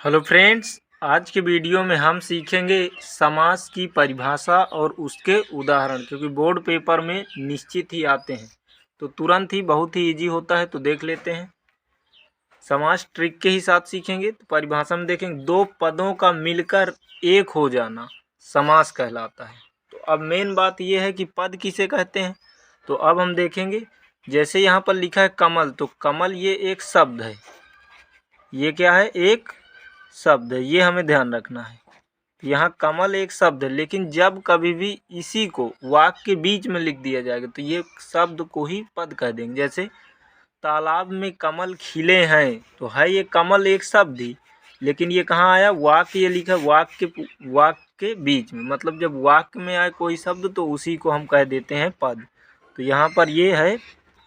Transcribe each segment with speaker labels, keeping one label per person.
Speaker 1: Hello friends, आज के video में हम सीखेंगे समास की परिभाषा और उसके उदाहरण, क्योंकि बोर्ड पेपर में निश्चित ही आते हैं तो तुरंत ही बहुत ही इजी होता है। तो देख लेते हैं। समास ट्रिक के ही साथ सीखेंगे। तो परिभाषा में देखेंगे, दो पदों का मिलकर एक हो जाना समास कहलाता है। तो अब मेन बात यह है कि पद किसे कहते हैं। तो अब हम देखेंगे, जैसे यहाँ पर लिखा है कमल, तो कमल ये एक शब्द है। ये क्या है? एक शब्द है, ये हमें ध्यान रखना है। यहाँ कमल एक शब्द है, लेकिन जब कभी भी इसी को वाक्य के बीच में लिख दिया जाएगा तो ये शब्द को ही पद कह देंगे। जैसे तालाब में कमल खिले हैं, तो है ये कमल एक शब्द ही, लेकिन ये कहाँ आया? वाक्य ये लिखा वाक्य के बीच में, मतलब जब वाक्य में आए कोई शब्द तो उसी को हम कह देते हैं पद। तो यहाँ पर ये है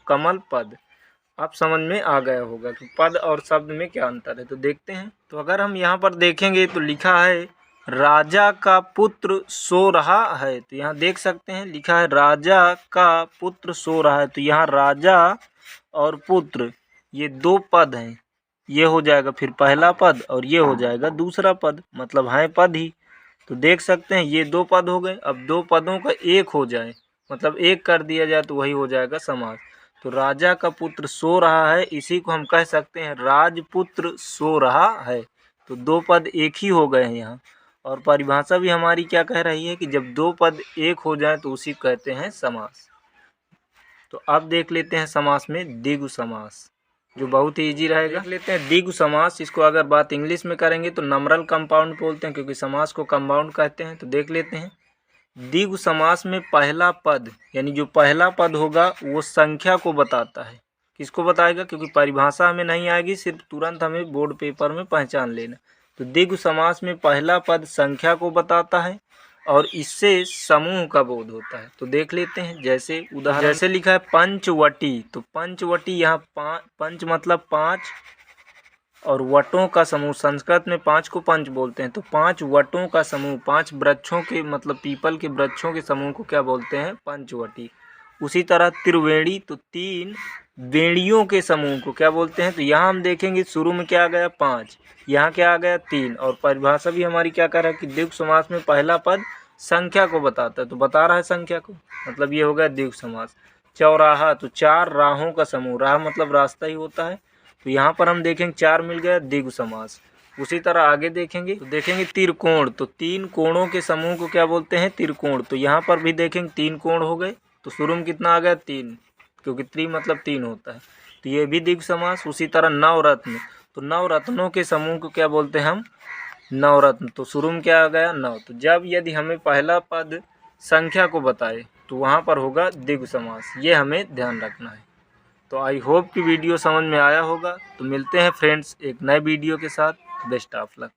Speaker 1: कमल पद। अब समझ में आ गया होगा कि पद और शब्द में क्या अंतर है। तो देखते हैं। तो अगर हम यहाँ पर देखेंगे तो लिखा है राजा का पुत्र सो रहा है। तो यहाँ देख सकते हैं लिखा है राजा का पुत्र सो रहा है। तो यहाँ राजा और पुत्र ये दो पद हैं। ये हो जाएगा फिर पहला पद और ये हो जाएगा दूसरा पद, मतलब है पद ही। तो देख सकते हैं ये दो पद हो गए। अब दो पदों का एक हो जाए, मतलब एक कर दिया जाए, तो वही हो जाएगा समास। तो राजा का पुत्र सो रहा है, इसी को हम कह सकते हैं राजपुत्र सो रहा है। तो दो पद एक ही हो गए हैं यहाँ। और परिभाषा भी हमारी क्या कह रही है कि जब दो पद एक हो जाए तो उसी को कहते हैं समास। तो अब देख लेते हैं समास में द्विगु समास, जो बहुत ही इजी रहेगा। देख लेते हैं द्विगु समास। इसको अगर बात इंग्लिश में करेंगे तो नंबरल कंपाउंड बोलते हैं, क्योंकि समास को कंपाउंड कहते हैं। तो देख लेते हैं। द्विगु समास में पहला पद, यानी जो पहला पद होगा वो संख्या को बताता है। किसको बताएगा? क्योंकि परिभाषा हमें नहीं आएगी, सिर्फ तुरंत हमें बोर्ड पेपर में पहचान लेना। तो द्विगु समास में पहला पद संख्या को बताता है और इससे समूह का बोध होता है। तो देख लेते हैं। जैसे उदाहरण, जैसे लिखा है पंचवटी, तो पंचवटी यहाँ पंच मतलब पाँच, और वटों का समूह, संस्कृत में पाँच को पंच बोलते हैं। तो पांच वटों का समूह, पांच वृक्षों के, मतलब पीपल के वृक्षों के समूह को क्या बोलते हैं? पंचवटी। उसी तरह त्रिवेणी, तो तीन वेणियों के समूह को क्या बोलते हैं? तो यहाँ हम देखेंगे शुरू में क्या आ गया? पाँच, यहाँ क्या आ गया? तीन। और परिभाषा भी हमारी क्या कर रहा है कि द्विगु समास में पहला पद संख्या को बताता है, तो बता रहा है संख्या को, मतलब ये हो गया द्विगु समास। चौराहा, तो चार राहों का समूह, राह मतलब रास्ता ही होता है। तो यहाँ पर हम देखेंगे चार मिल गया, द्विगु समास। उसी तरह आगे देखेंगे तो देखेंगे त्रिकोण, तो तीन कोणों के समूह को क्या बोलते हैं? त्रिकोण। तो यहाँ पर भी देखेंगे तीन कोण हो गए, तो शुरू में कितना आ गया? तीन, क्योंकि त्रि मतलब तीन होता है। तो ये भी द्विगु समास। उसी तरह नवरत्न, तो नवरत्नों के समूह को क्या बोलते हैं हम? नवरत्न। तो शुरू में क्या आ गया? नव। तो जब यदि हमें पहला पद संख्या को बताए तो वहाँ पर होगा द्विगु समास। ये हमें ध्यान रखना है। तो आई होप कि वीडियो समझ में आया होगा। तो मिलते हैं फ्रेंड्स एक नए वीडियो के साथ। Best of luck.